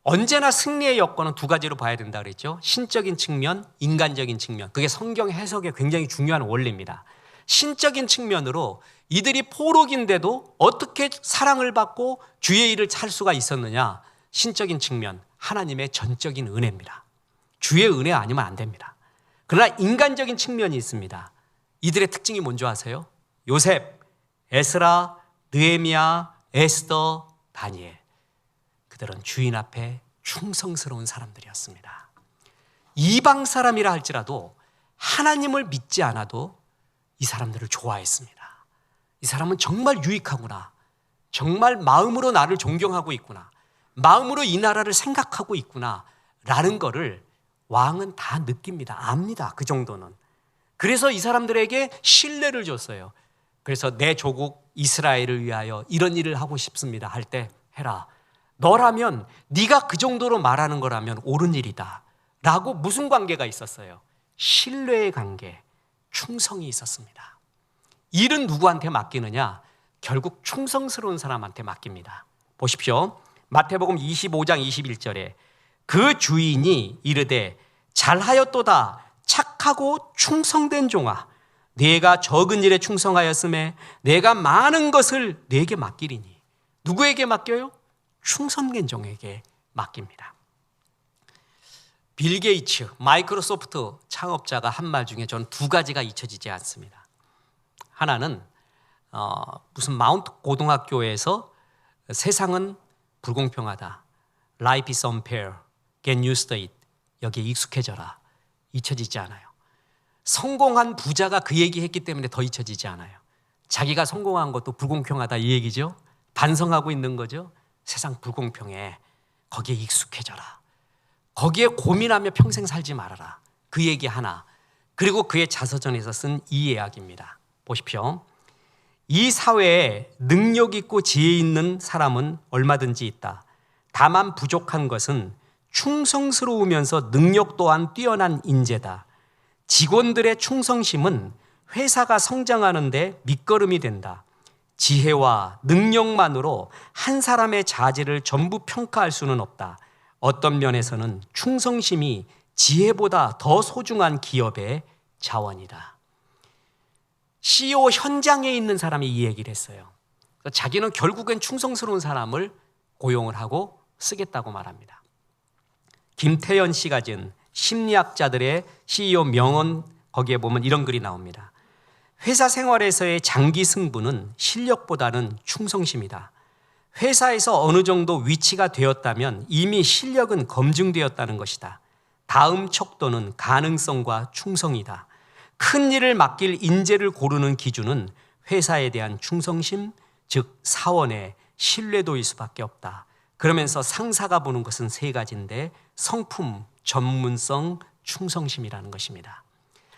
언제나 승리의 여건은 2가지로 봐야 된다 그랬죠. 신적인 측면, 인간적인 측면. 그게 성경 해석에 굉장히 중요한 원리입니다. 신적인 측면으로 이들이 포로기인데도 어떻게 사랑을 받고 주의 일을 할 수가 있었느냐. 신적인 측면, 하나님의 전적인 은혜입니다. 주의 은혜 아니면 안 됩니다. 그러나 인간적인 측면이 있습니다. 이들의 특징이 뭔지 아세요? 요셉, 에스라, 느헤미야, 에스더, 다니엘. 그들은 주인 앞에 충성스러운 사람들이었습니다. 이방 사람이라 할지라도 하나님을 믿지 않아도 이 사람들을 좋아했습니다. 이 사람은 정말 유익하구나. 정말 마음으로 나를 존경하고 있구나. 마음으로 이 나라를 생각하고 있구나. 라는 거를 왕은 다 느낍니다. 압니다. 그 정도는. 그래서 이 사람들에게 신뢰를 줬어요. 그래서 내 조국 이스라엘을 위하여 이런 일을 하고 싶습니다. 할 때 해라. 너라면 네가 그 정도로 말하는 거라면 옳은 일이다. 라고 무슨 관계가 있었어요? 신뢰의 관계, 충성이 있었습니다. 일은 누구한테 맡기느냐? 결국 충성스러운 사람한테 맡깁니다. 보십시오. 마태복음 25장 21절에 그 주인이 이르되 잘하였도다 착하고 충성된 종아 내가 적은 일에 충성하였음에 내가 많은 것을 내게 맡기리니. 누구에게 맡겨요? 충성된 종에게 맡깁니다. 빌 게이츠 마이크로소프트 창업자가 한 말 중에 저는 두 가지가 잊혀지지 않습니다. 하나는 무슨 마운트 고등학교에서 세상은 불공평하다. Life is unfair. Get used to it. 여기에 익숙해져라. 잊혀지지 않아요. 성공한 부자가 그 얘기했기 때문에 더 잊혀지지 않아요. 자기가 성공한 것도 불공평하다 이 얘기죠. 반성하고 있는 거죠. 세상 불공평해. 거기에 익숙해져라. 거기에 고민하며 평생 살지 말아라. 그 얘기 하나. 그리고 그의 자서전에서 쓴 이 이야기입니다. 보십시오. 이 사회에 능력 있고 지혜 있는 사람은 얼마든지 있다. 다만 부족한 것은 충성스러우면서 능력 또한 뛰어난 인재다. 직원들의 충성심은 회사가 성장하는 데 밑거름이 된다. 지혜와 능력만으로 한 사람의 자질을 전부 평가할 수는 없다. 어떤 면에서는 충성심이 지혜보다 더 소중한 기업의 자원이다. CEO 현장에 있는 사람이 이 얘기를 했어요. 자기는 결국엔 충성스러운 사람을 고용을 하고 쓰겠다고 말합니다. 김태현 씨가 지은 심리학자들의 CEO 명언 거기에 보면 이런 글이 나옵니다. 회사 생활에서의 장기 승부는 실력보다는 충성심이다. 회사에서 어느 정도 위치가 되었다면 이미 실력은 검증되었다는 것이다. 다음 척도는 가능성과 충성이다. 큰 일을 맡길 인재를 고르는 기준은 회사에 대한 충성심, 즉 사원의 신뢰도일 수밖에 없다. 그러면서 상사가 보는 것은 세 가지인데 성품, 전문성, 충성심이라는 것입니다.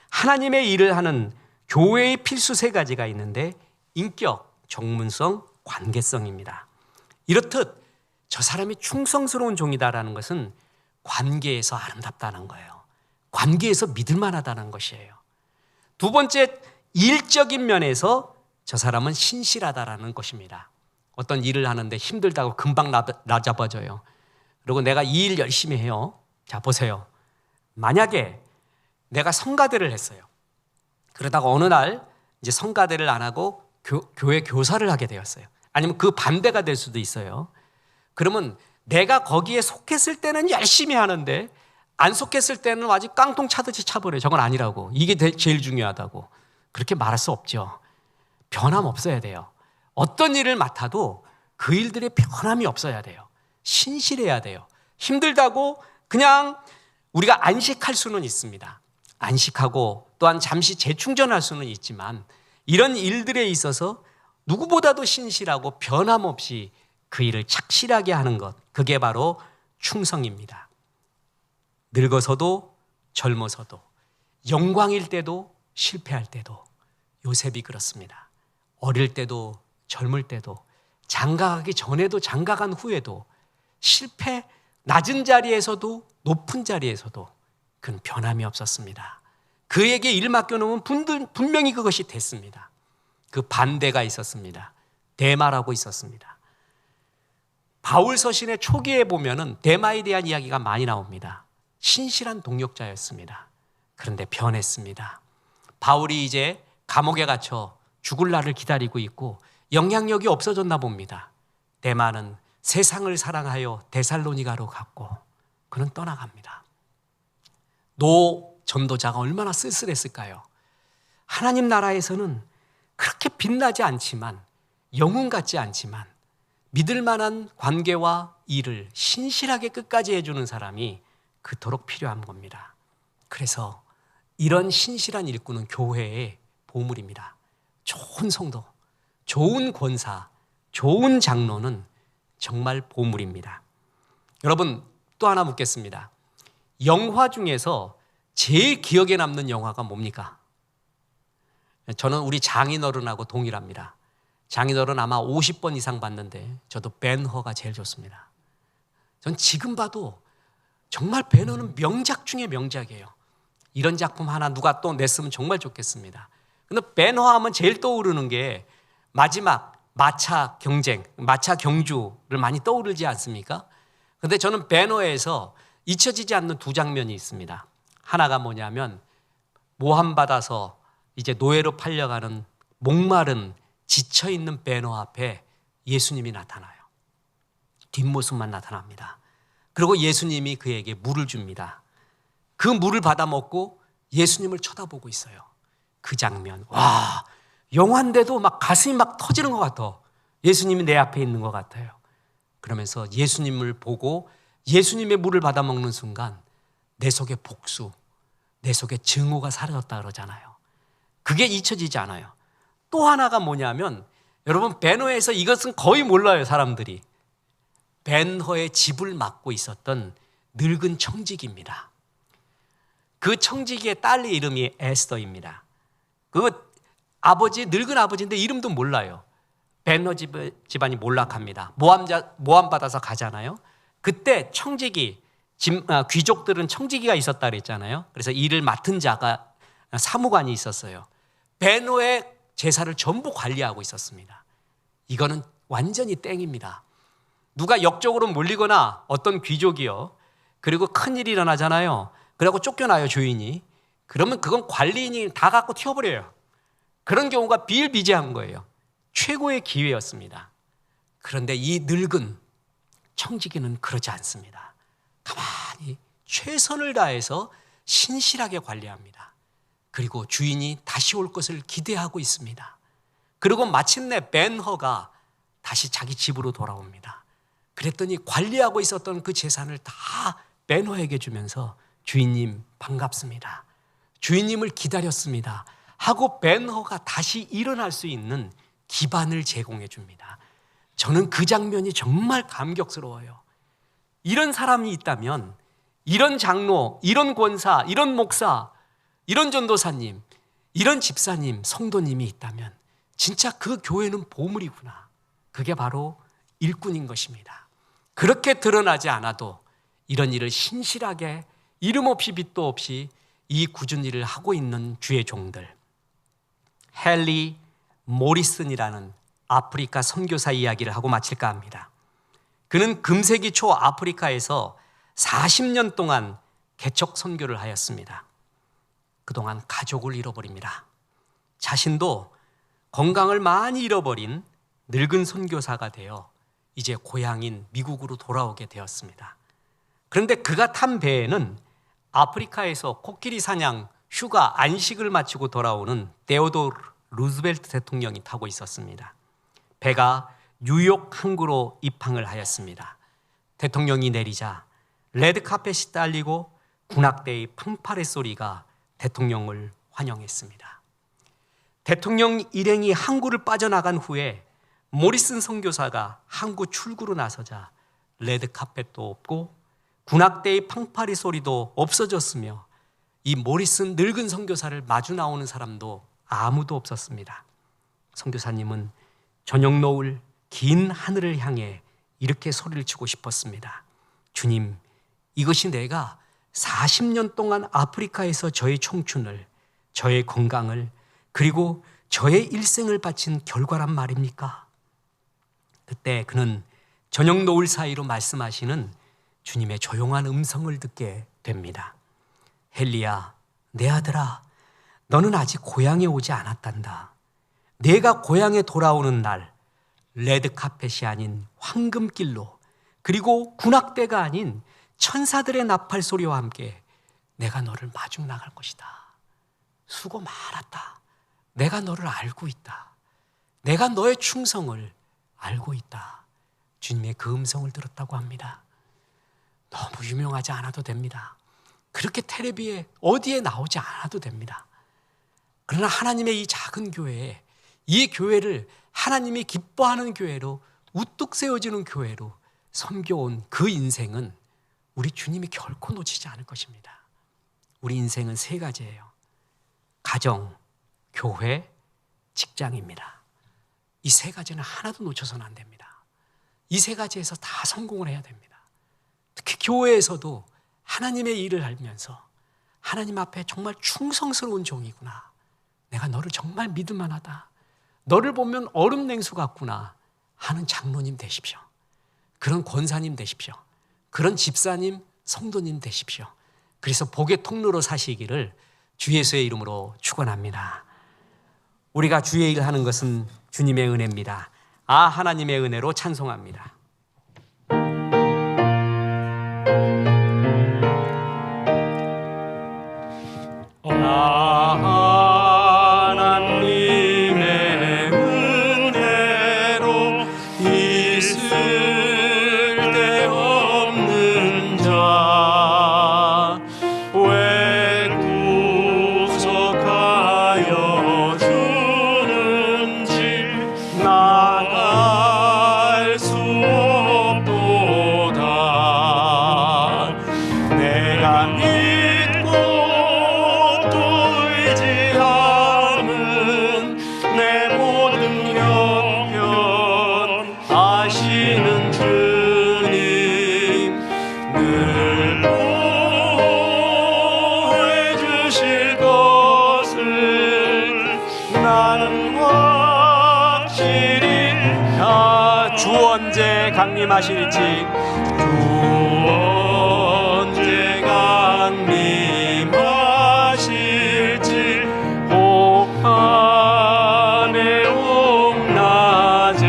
하나님의 일을 하는 교회의 필수 세 가지가 있는데 인격, 전문성, 관계성입니다. 이렇듯 저 사람이 충성스러운 종이다라는 것은 관계에서 아름답다는 거예요. 관계에서 믿을 만하다는 것이에요. 두 번째, 일적인 면에서 저 사람은 신실하다라는 것입니다. 어떤 일을 하는데 힘들다고 금방 나잡아져요. 그리고 내가 이 일 열심히 해요. 자, 보세요. 만약에 내가 성가대를 했어요. 그러다가 어느 날 이제 성가대를 안 하고 교회 교사를 하게 되었어요. 아니면 그 반대가 될 수도 있어요. 그러면 내가 거기에 속했을 때는 열심히 하는데 안 속했을 때는 아직 깡통 차듯이 차버려요. 저건 아니라고. 이게 제일 중요하다고. 그렇게 말할 수 없죠. 변함 없어야 돼요. 어떤 일을 맡아도 그 일들의 변함이 없어야 돼요. 신실해야 돼요. 힘들다고 그냥 우리가 안식할 수는 있습니다. 안식하고 또한 잠시 재충전할 수는 있지만 이런 일들에 있어서 누구보다도 신실하고 변함없이 그 일을 착실하게 하는 것, 그게 바로 충성입니다. 늙어서도 젊어서도 영광일 때도 실패할 때도 요셉이 그렇습니다. 어릴 때도 젊을 때도 장가가기 전에도 장가간 후에도 실패, 낮은 자리에서도 높은 자리에서도 그는 변함이 없었습니다. 그에게 일 맡겨놓으면 분명히 그것이 됐습니다. 그 반대가 있었습니다. 데마라고 있었습니다. 바울 서신의 초기에 보면은 데마에 대한 이야기가 많이 나옵니다. 신실한 동역자였습니다. 그런데 변했습니다. 바울이 이제 감옥에 갇혀 죽을 날을 기다리고 있고 영향력이 없어졌나 봅니다. 데마는 세상을 사랑하여 데살로니가로 갔고 그는 떠나갑니다. 노 전도자가 얼마나 쓸쓸했을까요? 하나님 나라에서는 그렇게 빛나지 않지만 영웅 같지 않지만 믿을 만한 관계와 일을 신실하게 끝까지 해주는 사람이 그토록 필요한 겁니다. 그래서 이런 신실한 일꾼은 교회의 보물입니다. 좋은 성도, 좋은 권사, 좋은 장로는 정말 보물입니다. 여러분 또 하나 묻겠습니다. 영화 중에서 제일 기억에 남는 영화가 뭡니까? 저는 우리 장인어른하고 동일합니다. 장인어른 아마 50번 이상 봤는데 저도 벤허가 제일 좋습니다. 전 지금 봐도 정말 벤허는 명작 중에 명작이에요. 이런 작품 하나 누가 또 냈으면 정말 좋겠습니다. 근데 벤허 하면 제일 떠오르는 게 마지막 마차 경쟁, 마차 경주를 많이 떠오르지 않습니까? 그런데 저는 배너에서 잊혀지지 않는 두 장면이 있습니다. 하나가 뭐냐면 모함받아서 이제 노예로 팔려가는 목마른 지쳐있는 배너 앞에 예수님이 나타나요. 뒷모습만 나타납니다. 그리고 예수님이 그에게 물을 줍니다. 그 물을 받아 먹고 예수님을 쳐다보고 있어요. 그 장면, 와, 영화인데도 막 가슴이 막 터지는 것 같아. 예수님이 내 앞에 있는 것 같아요. 그러면서 예수님을 보고 예수님의 물을 받아 먹는 순간 내 속에 복수, 내 속에 증오가 사라졌다 그러잖아요. 그게 잊혀지지 않아요. 또 하나가 뭐냐면 여러분, 벤허에서 이것은 거의 몰라요, 사람들이. 벤허의 집을 맡고 있었던 늙은 청지기입니다. 그 청지기의 딸의 이름이 에스더입니다. 그 아버지, 늙은 아버지인데 이름도 몰라요. 벤허 집안이 몰락합니다. 모함 받아서 가잖아요. 그때 청지기, 귀족들은 청지기가 있었다 그랬잖아요. 그래서 일을 맡은 자가 사무관이 있었어요. 벤허의 제사를 전부 관리하고 있었습니다. 이거는 완전히 땡입니다. 누가 역적으로 몰리거나 어떤 귀족이요, 그리고 큰일이 일어나잖아요. 그러고 쫓겨나요, 주인이. 그러면 그건 관리인이 다 갖고 튀어버려요. 그런 경우가 비일비재한 거예요. 최고의 기회였습니다. 그런데 이 늙은 청지기는 그러지 않습니다. 가만히 최선을 다해서 신실하게 관리합니다. 그리고 주인이 다시 올 것을 기대하고 있습니다. 그리고 마침내 벤허가 다시 자기 집으로 돌아옵니다. 그랬더니 관리하고 있었던 그 재산을 다 벤허에게 주면서 주인님 반갑습니다, 주인님을 기다렸습니다 하고 벤허가 다시 일어날 수 있는 기반을 제공해 줍니다. 저는 그 장면이 정말 감격스러워요. 이런 사람이 있다면, 이런 장로, 이런 권사, 이런 목사, 이런 전도사님, 이런 집사님, 성도님이 있다면 진짜 그 교회는 보물이구나. 그게 바로 일꾼인 것입니다. 그렇게 드러나지 않아도 이런 일을 신실하게 이름 없이 빛도 없이 이 굳은 일을 하고 있는 주의 종들. 헨리 모리슨이라는 아프리카 선교사 이야기를 하고 마칠까 합니다. 그는 금세기 초 아프리카에서 40년 동안 개척 선교를 하였습니다. 그동안 가족을 잃어버립니다. 자신도 건강을 많이 잃어버린 늙은 선교사가 되어 이제 고향인 미국으로 돌아오게 되었습니다. 그런데 그가 탄 배에는 아프리카에서 코끼리 사냥, 휴가, 안식을 마치고 돌아오는 테오도르 루즈벨트 대통령이 타고 있었습니다. 배가 뉴욕 항구로 입항을 하였습니다. 대통령이 내리자 레드카펫이 딸리고 군악대의 팡파레 소리가 대통령을 환영했습니다. 대통령 일행이 항구를 빠져나간 후에 모리슨 선교사가 항구 출구로 나서자 레드카펫도 없고 군악대의 팡파리 소리도 없어졌으며 이 모리슨 늙은 선교사를 마주 나오는 사람도 아무도 없었습니다. 선교사님은 저녁 노을 긴 하늘을 향해 이렇게 소리를 치고 싶었습니다. 주님, 이것이 내가 40년 동안 아프리카에서 저의 청춘을, 저의 건강을, 그리고 저의 일생을 바친 결과란 말입니까? 그때 그는 저녁 노을 사이로 말씀하시는 주님의 조용한 음성을 듣게 됩니다. 헨리야, 내 아들아, 너는 아직 고향에 오지 않았단다. 내가 고향에 돌아오는 날 레드카펫이 아닌 황금길로, 그리고 군악대가 아닌 천사들의 나팔 소리와 함께 내가 너를 마중 나갈 것이다. 수고 많았다. 내가 너를 알고 있다. 내가 너의 충성을 알고 있다. 주님의 그 음성을 들었다고 합니다. 너무 유명하지 않아도 됩니다. 그렇게 텔레비에 어디에 나오지 않아도 됩니다. 그러나 하나님의 이 작은 교회에, 이 교회를 하나님이 기뻐하는 교회로, 우뚝 세워지는 교회로 섬겨온 그 인생은 우리 주님이 결코 놓치지 않을 것입니다. 우리 인생은 세 가지예요. 가정, 교회, 직장입니다. 이 세 가지는 하나도 놓쳐서는 안 됩니다. 이 세 가지에서 다 성공을 해야 됩니다. 특히 교회에서도 하나님의 일을 알면서 하나님 앞에 정말 충성스러운 종이구나, 내가 너를 정말 믿을 만하다, 너를 보면 얼음 냉수 같구나 하는 장로님 되십시오. 그런 권사님 되십시오. 그런 집사님, 성도님 되십시오. 그래서 복의 통로로 사시기를 주 예수의 이름으로 축원합니다. 우리가 주의 일 하는 것은 주님의 은혜입니다. 하나님의 은혜로 찬송합니다. 하나님의 은혜로 있을 데 없는 자 왜 구속하여 주는지 나갈 수 없도다. 내가 믿고 또 의지함은 내 모든 형편 아시는 주님 늘 보호해 주실 것을 나는 확실히 주 언제 강림하실지 주 언제 강림하실지 혹한의 옥낮에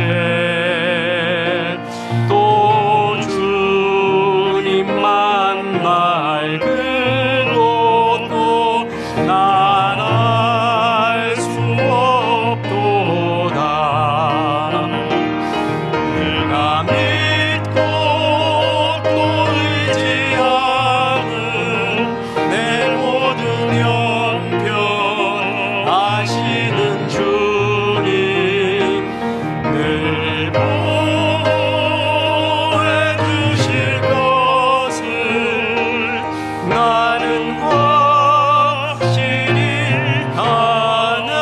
또 주님만 맑은 곳도 난 알 수 없도다. 내가 믿고 또 의지하는 내 모든 형편 아시는 주님 늘 보호해 주실 것을 나는 확실히 아네.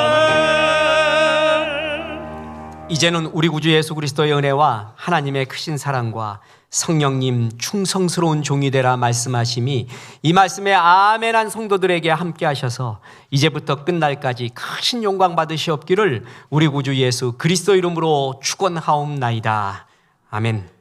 이제는 우리 구주 예수 그리스도의 은혜와 하나님의 크신 사랑과 성령님 충성스러운 종이 되라 말씀하심이 이 말씀에 아멘한 성도들에게 함께 하셔서 이제부터 끝날까지 크신 영광 받으시옵기를 우리 구주 예수 그리스도 이름으로 축원하옵나이다. 아멘.